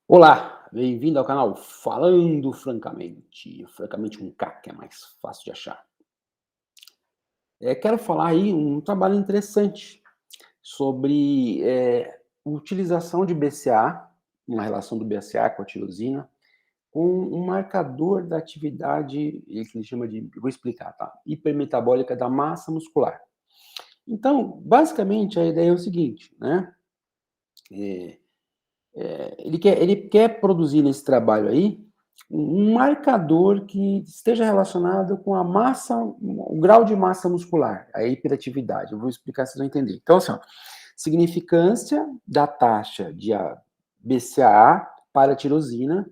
Olá, bem-vindo ao canal Falando Francamente, francamente com K, que é mais fácil de achar. Quero falar aí um trabalho interessante sobre utilização de BCA, uma relação do BCA com a tirosina, com um marcador da atividade, que ele chama de, eu vou explicar, tá? Hipermetabólica da massa muscular. Então, basicamente, a ideia é o seguinte, né? Eh, ele quer produzir nesse trabalho aí um marcador que esteja relacionado com a massa, o grau de massa muscular, a hiperatividade. Eu vou explicar, vocês vão entender. Então, assim, ó, significância da taxa de BCAA para a tirosina,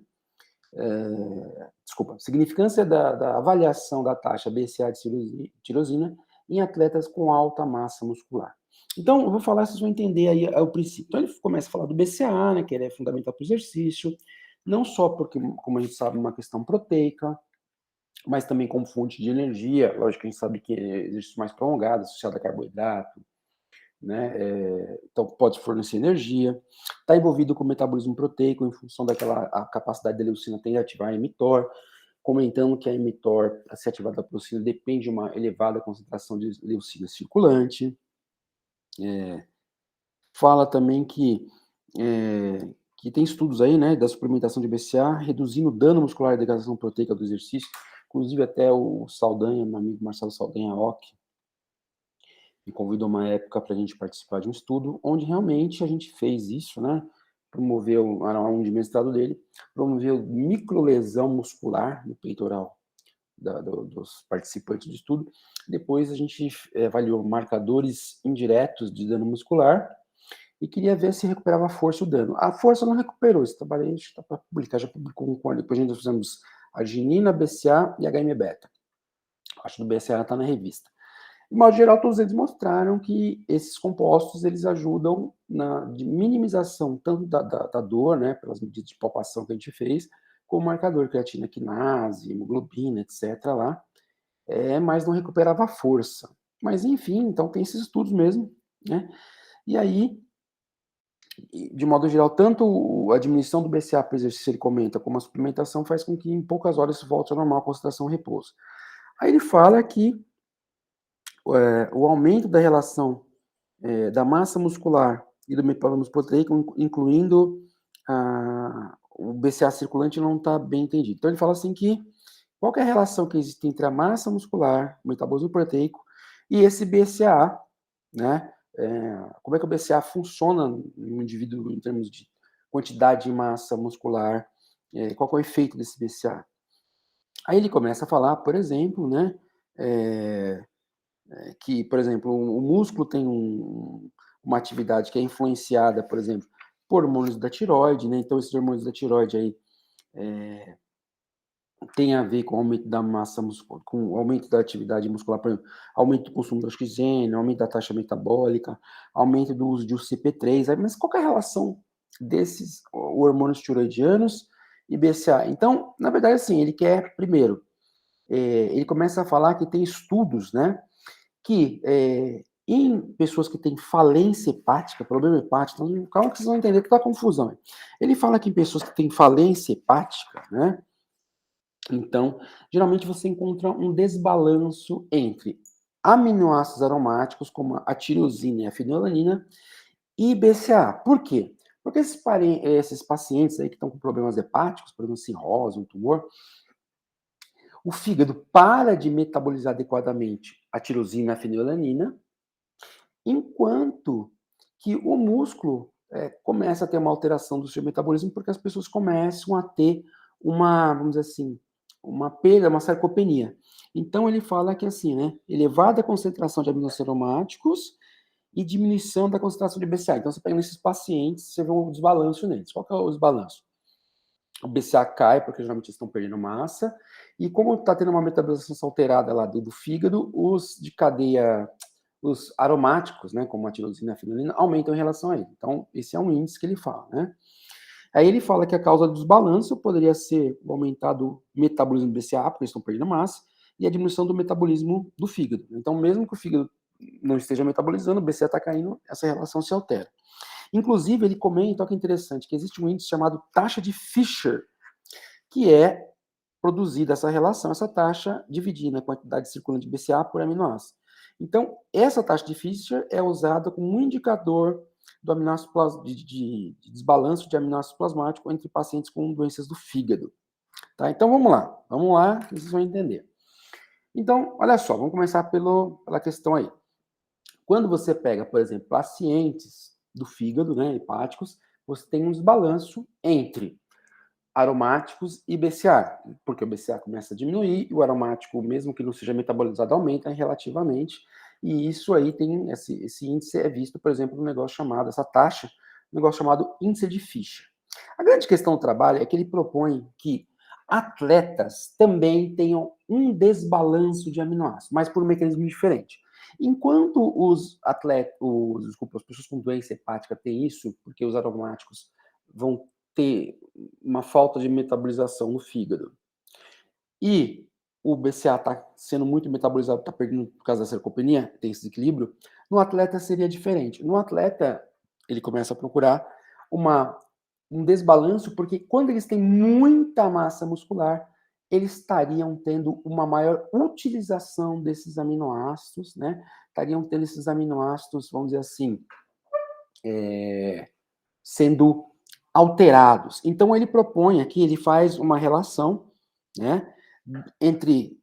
desculpa, significância da avaliação da taxa BCA de tirosina em atletas com alta massa muscular. Então, eu vou falar, vocês vão entender aí o princípio. Então, ele começa a falar do BCA, né, que ele é fundamental para o exercício, não só porque, como a gente sabe, uma questão proteica, mas também como fonte de energia. Lógico que a gente sabe que exercício mais prolongado, associado a carboidrato, né? Então, pode fornecer energia. Está envolvido com o metabolismo proteico, em função daquela a capacidade da leucina tem de ativar a mTOR, comentando que a mTOR, para ser ativada a leucina, depende de uma elevada concentração de leucina circulante. Fala também que tem estudos aí, né, da suplementação de BCA, reduzindo o dano muscular e degradação proteica do exercício. Inclusive, até o Saldanha, meu amigo Marcelo Saldanha Ock, me convidou uma época para a gente participar de um estudo, onde realmente a gente fez isso, né? Promoveu, era um de mestrado dele, promoveu microlesão muscular no peitoral dos participantes do estudo. Depois a gente avaliou marcadores indiretos de dano muscular e queria ver se recuperava a força e o dano. A força não recuperou, esse trabalho está para publicar, já publicou um, depois a gente fizemos arginina, BCA e HM-beta. Acho que do BCA está na revista. De modo geral, todos eles mostraram que esses compostos eles ajudam na minimização tanto da dor, né, pelas medidas de palpação que a gente fez, como marcador creatina quinase, hemoglobina, etc. lá, mas não recuperava a força. Mas enfim, então tem esses estudos mesmo, né? E aí, de modo geral, tanto a diminuição do BCA para o exercício, ele comenta, como a suplementação faz com que em poucas horas isso volte ao normal, a concentração e repouso. Aí ele fala que o aumento da relação da massa muscular e do metabolismo proteico, incluindo o BCA circulante, não está bem entendido. Então ele fala assim que qual que é a relação que existe entre a massa muscular, o metabolismo proteico e esse BCA, né? Como é que o BCA funciona no indivíduo em termos de quantidade de massa muscular, qual que é o efeito desse BCA? Aí ele começa a falar, por exemplo, né, que, por exemplo, o músculo tem uma atividade que é influenciada, por exemplo, por hormônios da tiroide, né? Então, esses hormônios da tiroide aí tem a ver com o aumento da massa muscular, com o aumento da atividade muscular, por exemplo, aumento do consumo de oxigênio, aumento da taxa metabólica, aumento do uso de UCP3. Mas qual que é a relação desses hormônios tiroidianos e BCA? Então, na verdade, assim, ele quer, primeiro, ele começa a falar que tem estudos, né, que em pessoas que têm falência hepática, problema hepático, então, calma que vocês vão entender toda a confusão. Ele fala que em pessoas que têm falência hepática, né, então, geralmente você encontra um desbalanço entre aminoácidos aromáticos, como a tirosina e a fenilalanina, e BCA. Por quê? Porque esses pacientes aí que estão com problemas hepáticos, por exemplo, cirrose, um tumor, o fígado para de metabolizar adequadamente a tirosina e a fenilalanina, enquanto que o músculo começa a ter uma alteração do seu metabolismo, porque as pessoas começam a ter uma, vamos dizer assim, uma perda, uma sarcopenia. Então ele fala que assim, né, elevada concentração de aminoácidos aromáticos e diminuição da concentração de BCA. Então você pega nesses pacientes, você vê um desbalanço neles. Qual que é o desbalanço? O BCA cai, porque geralmente estão perdendo massa, e como está tendo uma metabolização alterada lá do fígado, os de cadeia, os aromáticos, né, como a tirosina e a fenilina, aumentam em relação a ele. Então, esse é um índice que ele fala, né? Aí ele fala que a causa do desbalanço poderia ser o aumentado metabolismo do BCA, porque eles estão perdendo massa, e a diminuição do metabolismo do fígado. Então, mesmo que o fígado não esteja metabolizando, o BCA está caindo, essa relação se altera. Inclusive, ele comenta, olha que interessante, que existe um índice chamado taxa de Fisher, que é produzida essa relação, essa taxa, dividida a quantidade circulante de BCA por aminoácido. Então, essa taxa de Fisher é usada como um indicador do aminoácido de desbalanço de aminoácido plasmático entre pacientes com doenças do fígado. Tá? Então, vamos lá, que vocês vão entender. Então, olha só, vamos começar pela questão aí. Quando você pega, por exemplo, pacientes do fígado, né, hepáticos, você tem um desbalanço entre aromáticos e BCA, porque o BCA começa a diminuir e o aromático, mesmo que não seja metabolizado, aumenta relativamente, e isso aí tem, esse índice é visto, por exemplo, no negócio chamado, essa taxa, no negócio chamado índice de Fischer. A grande questão do trabalho é que ele propõe que atletas também tenham um desbalanço de aminoácidos, mas por um mecanismo diferente. Enquanto as pessoas com doença hepática têm isso, porque os aromáticos vão ter uma falta de metabolização no fígado e o BCA está sendo muito metabolizado, está perdendo por causa da sarcopenia, tem esse desequilíbrio, no atleta seria diferente. No atleta, ele começa a procurar um desbalanço, porque quando eles têm muita massa muscular, eles estariam tendo uma maior utilização desses aminoácidos, né? Estariam tendo esses aminoácidos, vamos dizer assim, sendo alterados. Então, ele propõe aqui, ele faz uma relação, né, entre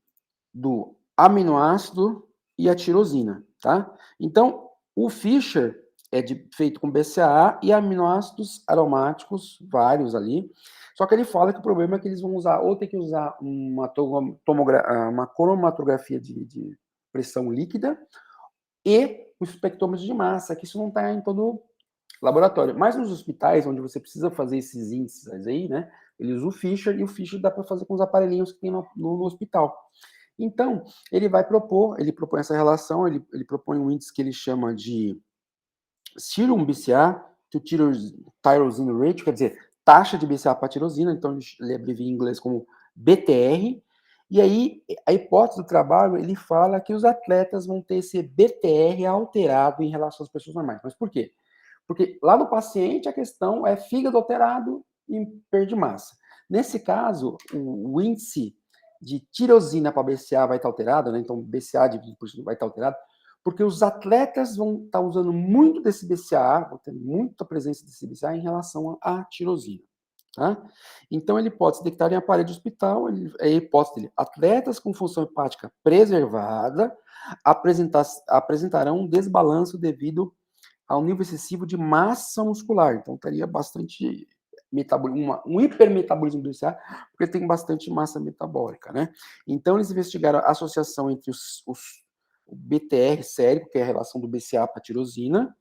do aminoácido e a tirosina, tá? Então, o Fischer é feito com BCAA e aminoácidos aromáticos, vários ali, só que ele fala que o problema é que eles vão usar, ou tem que usar uma cromatografia de pressão líquida e o espectrômetro de massa, que isso não está em todo laboratório. Mas nos hospitais, onde você precisa fazer esses índices aí, né, ele usa o Fischer, e o Fischer dá para fazer com os aparelhinhos que tem no hospital. Então, ele propõe essa relação, ele propõe um índice que ele chama de serum BCA to tyrosine ratio, quer dizer, taxa de BCA para tirosina, então ele abrevia em inglês como BTR, e aí a hipótese do trabalho, ele fala que os atletas vão ter esse BTR alterado em relação às pessoas normais. Mas por quê? Porque lá no paciente a questão é fígado alterado e perda de massa. Nesse caso, o índice de tirosina para BCA vai estar alterado, né? Então BCA dividido por vai estar alterado, porque os atletas vão estar usando muito desse BCA, vão ter muita presença desse BCA em relação à tirosina. Tá? Então ele pode se detectar em aparelho de hospital, a hipótese dele, atletas com função hepática preservada apresentarão um desbalanço devido ao nível excessivo de massa muscular. Então, teria bastante um hipermetabolismo do BCA, porque tem bastante massa metabólica, né? Então, eles investigaram a associação entre o BTR sérico, que é a relação do BCA para a tirosina,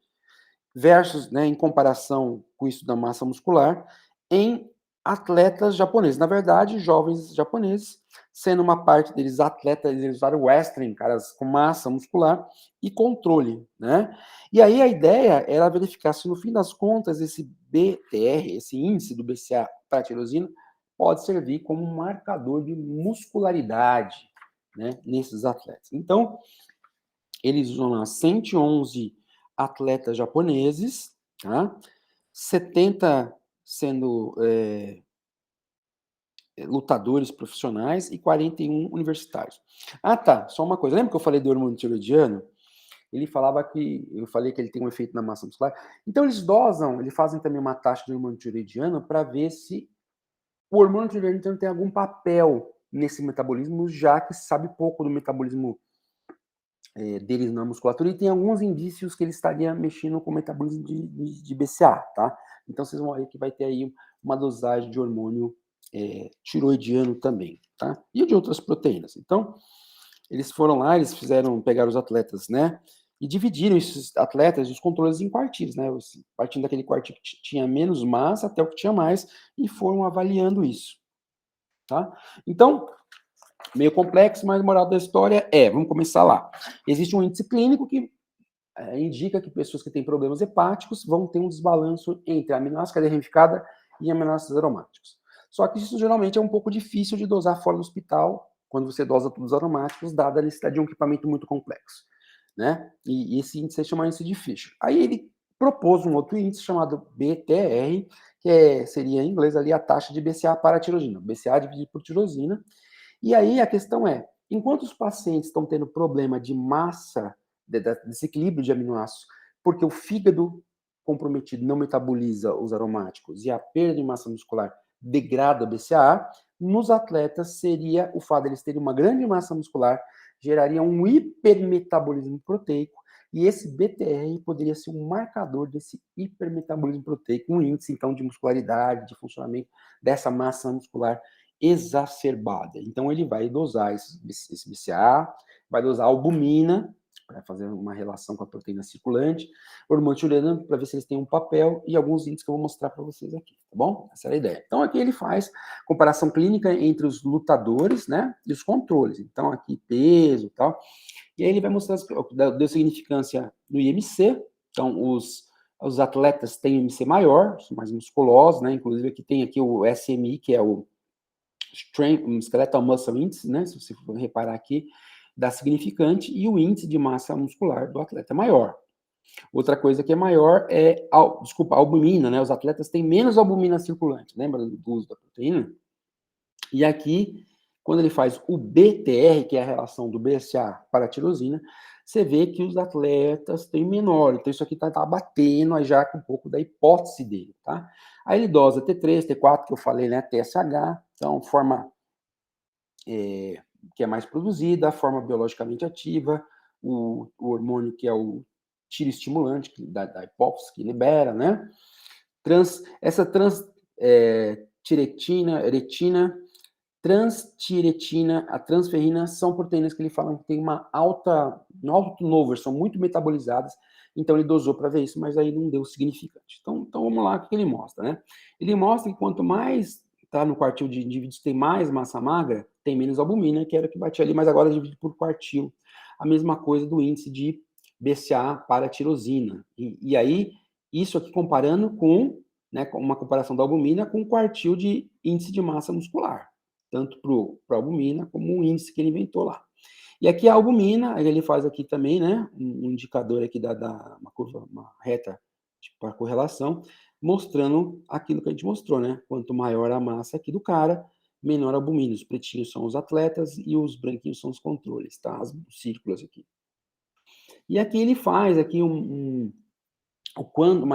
versus, né, em comparação com isso da massa muscular, em atletas japoneses. Na verdade, jovens japoneses, sendo uma parte deles atletas, eles usaram wrestling, caras com massa muscular e controle, né? E aí a ideia era verificar se no fim das contas esse BTR, esse índice do BCA para tirosina, pode servir como um marcador de muscularidade, né, nesses atletas. Então, eles usam lá 111 atletas japoneses, tá? 70 sendo lutadores profissionais e 41 universitários. Ah, tá, só uma coisa. Lembra que eu falei do hormônio tiroidiano? Eu falei que ele tem um efeito na massa muscular. Então eles fazem também uma taxa de hormônio tiroidiano para ver se o hormônio tiroidiano tem algum papel nesse metabolismo, já que se sabe pouco do metabolismo deles na musculatura, e tem alguns indícios que ele estaria mexendo com o metabolismo de BCA, tá? Então vocês vão ver que vai ter aí uma dosagem de hormônio tiroidiano também, tá? E de outras proteínas. Então, eles foram lá, pegaram os atletas, né? E dividiram esses atletas, os controles em quartis, né? Partindo daquele quartil que tinha menos massa até o que tinha mais, e foram avaliando isso, tá? Então, meio complexo, mas a moral da história vamos começar lá. Existe um índice clínico que indica que pessoas que têm problemas hepáticos vão ter um desbalanço entre a aminoácido cadeia ramificada e aminoácidos aromáticos. Só que isso geralmente é um pouco difícil de dosar fora do hospital, quando você dosa todos os aromáticos, dada a necessidade de um equipamento muito complexo, né? E esse índice se chama índice de Fischer. Aí ele propôs um outro índice chamado BTR, seria em inglês ali a taxa de BCA para tirosina, BCA dividido por tirosina. E aí a questão é, enquanto os pacientes estão tendo problema de massa, desequilíbrio de aminoácidos, porque o fígado comprometido não metaboliza os aromáticos e a perda de massa muscular degrada o BCA, nos atletas seria o fato de eles terem uma grande massa muscular, geraria um hipermetabolismo proteico, e esse BTR poderia ser um marcador desse hipermetabolismo proteico, um índice, então, de muscularidade, de funcionamento dessa massa muscular exacerbada. Então, ele vai dosar esse BCA, vai dosar albumina, para fazer uma relação com a proteína circulante, hormônio tireoidiano, para ver se eles têm um papel, e alguns índices que eu vou mostrar para vocês aqui, tá bom? Essa era a ideia. Então, aqui ele faz comparação clínica entre os lutadores, né, e os controles. Então, aqui peso e tal. E aí ele vai mostrar, deu significância no IMC, então os atletas têm IMC maior, são mais musculosos, né, inclusive aqui tem aqui o SMI, que é o Skeletal Muscle Index, né, se você for reparar aqui, dá significante, e o índice de massa muscular do atleta é maior. Outra coisa que é maior é, albumina, né, os atletas têm menos albumina circulante, lembra do uso da proteína? E aqui, quando ele faz o BTR, que é a relação do BCA para a tirosina, você vê que os atletas têm menor. Então, isso aqui está batendo já com um pouco da hipótese dele, tá? Aí ele dosa T3, T4, que eu falei, né? TSH, então, forma que é mais produzida, a forma biologicamente ativa, o hormônio que é o tiroestimulante, da hipófise, que libera, né? Essa eretina, transtiretina, a transferrina são proteínas que ele fala que tem um alto número, são muito metabolizadas, então ele dosou para ver isso, mas aí não deu significante. Então vamos lá, o que ele mostra, né? Ele mostra que quanto mais tá no quartil de indivíduos tem mais massa magra, tem menos albumina, que era o que batia ali, mas agora divide por quartil. A mesma coisa do índice de BCA para tirosina. E aí, isso aqui comparando com, né, uma comparação da albumina com o quartil de índice de massa muscular, tanto para a albumina como o índice que ele inventou lá. E aqui a albumina, ele faz aqui também, né, um indicador aqui uma curva, uma reta para correlação, mostrando aquilo que a gente mostrou, né? Quanto maior a massa aqui do cara, menor a albumina. Os pretinhos são os atletas e os branquinhos são os controles, tá? Os círculos aqui. E aqui ele faz aqui uma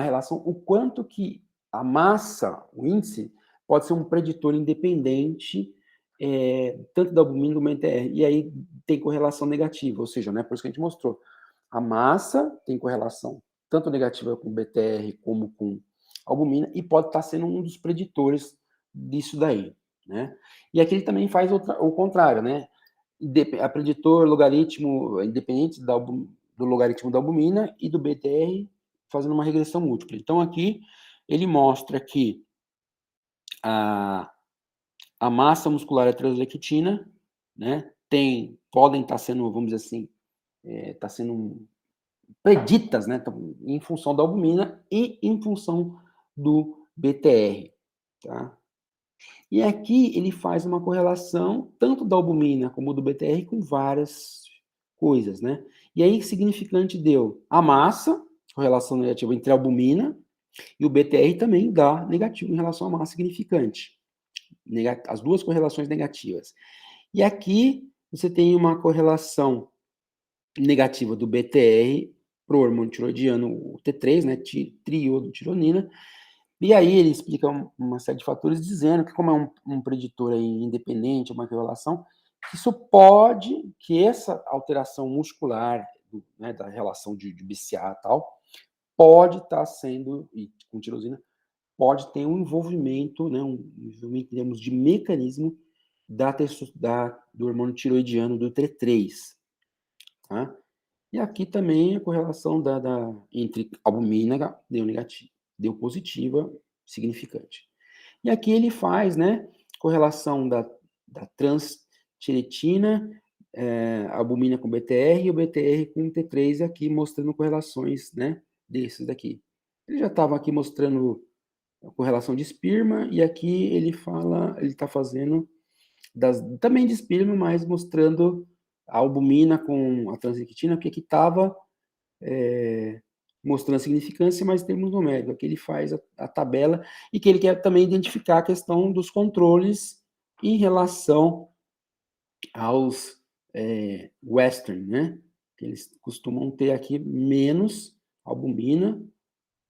relação, o quanto que a massa, o índice, pode ser um preditor independente, tanto da albumina como do BTR. E aí tem correlação negativa, ou seja, né, por isso que a gente mostrou. A massa tem correlação tanto negativa com BTR como com albumina, e pode estar sendo um dos preditores disso daí, né? E aqui ele também faz o contrário, né? A preditor logaritmo independente do logaritmo da albumina e do BTR, fazendo uma regressão múltipla. Então, aqui ele mostra que a massa muscular heterolectina, né, podem estar sendo, vamos dizer assim, está sendo preditas, né, em função da albumina e em função do BTR, tá? E aqui ele faz uma correlação tanto da albumina como do BTR com várias coisas, né? E aí, significante deu a massa, correlação negativa entre a albumina, e o BTR também dá negativo em relação à massa significante. As duas correlações negativas. E aqui você tem uma correlação negativa do BTR para o hormônio tiroidiano, o T3, né, triodotironina, e aí ele explica uma série de fatores dizendo que como é um preditor aí independente, uma correlação, que essa alteração muscular, né, da relação de BCA e tal, pode estar sendo, e com tirosina, pode ter um envolvimento, né, um envolvimento em termos de mecanismo do hormônio tiroidiano, do T3, tá? E aqui também a correlação entre albumina deu negativa, deu positiva, significante. E aqui ele faz, né, correlação da transtiretina, albumina com BTR e o BTR com T3, aqui mostrando correlações, né, desses daqui. Ele já estava aqui mostrando a correlação de espirma, e aqui ele está fazendo também de espirma, mas mostrando a albumina com a transiquitina, porque aqui estava mostrando a significância, mas em termos numéricos, que ele faz a tabela e que ele quer também identificar a questão dos controles em relação aos western, né? Eles costumam ter aqui menos albumina,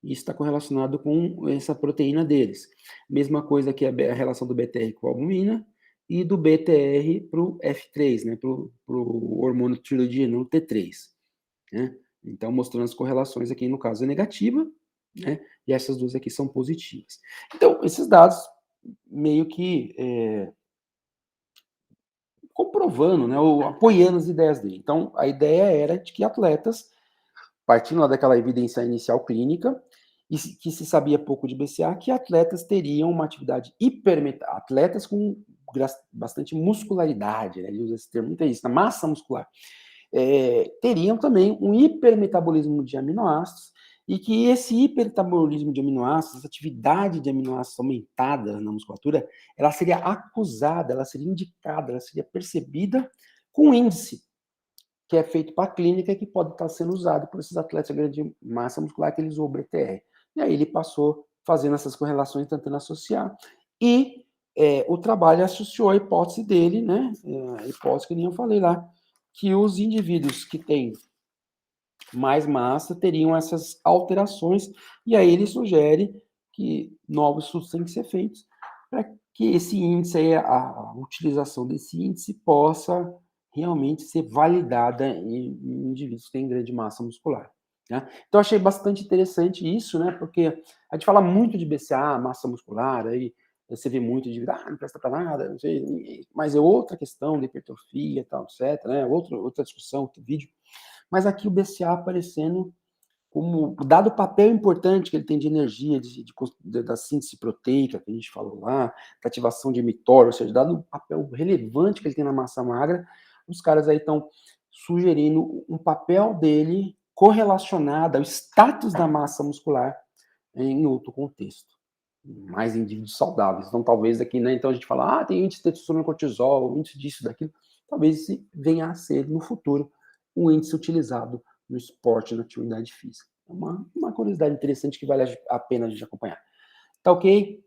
e isso está correlacionado com essa proteína deles. Mesma coisa que a relação do BTR com a albumina e do BTR para o F3, né? Para o hormônio tiroidiano, o T3, né? Então, mostrando as correlações aqui, no caso é negativa, né? E essas duas aqui são positivas. Então, esses dados meio que comprovando, né, ou apoiando as ideias dele. Então, a ideia era de que atletas, partindo lá daquela evidência inicial clínica, e que se sabia pouco de BCA, que atletas teriam uma atividade atletas com bastante muscularidade, né, ele usa esse termo, muita isso, na massa muscular, teriam também um hipermetabolismo de aminoácidos, e que esse hipermetabolismo de aminoácidos, essa atividade de aminoácidos aumentada na musculatura, ela seria acusada, ela seria indicada, ela seria percebida com um índice, que é feito para a clínica e que pode estar sendo usado por esses atletas de grande massa muscular que eles usam o BTR. E aí ele passou fazendo essas correlações, tentando associar, e o trabalho associou a hipótese dele, né, a hipótese que nem eu falei lá, que os indivíduos que têm mais massa teriam essas alterações, e aí ele sugere que novos estudos têm que ser feitos para que esse índice, aí, a utilização desse índice possa realmente ser validada em indivíduos que têm grande massa muscular. Né? Então, achei bastante interessante isso, né? Porque a gente fala muito de BCA, massa muscular, aí você vê muito de, não presta para nada, não sei, mas é outra questão de hipertrofia, tal, etc., né? Outra discussão, outro vídeo. Mas aqui o BCA aparecendo como, dado o papel importante que ele tem de energia, da síntese proteica, que a gente falou lá, da ativação de mTOR, ou seja, dado o papel relevante que ele tem na massa magra, os caras aí estão sugerindo um papel dele correlacionado ao status da massa muscular em outro contexto, mais indivíduos saudáveis. Então, talvez aqui, né, então a gente fala, tem índice de testosterona, cortisol, índice disso, daquilo, talvez esse venha a ser, no futuro, um índice utilizado no esporte, na atividade física. É uma curiosidade interessante que vale a pena a gente acompanhar. Tá ok?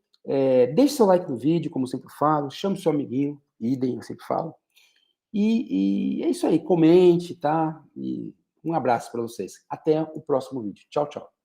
Deixe seu like no vídeo, como eu sempre falo, chame seu amiguinho, idem, eu sempre falo. E é isso aí, comente, tá? E um abraço para vocês. Até o próximo vídeo. Tchau, tchau.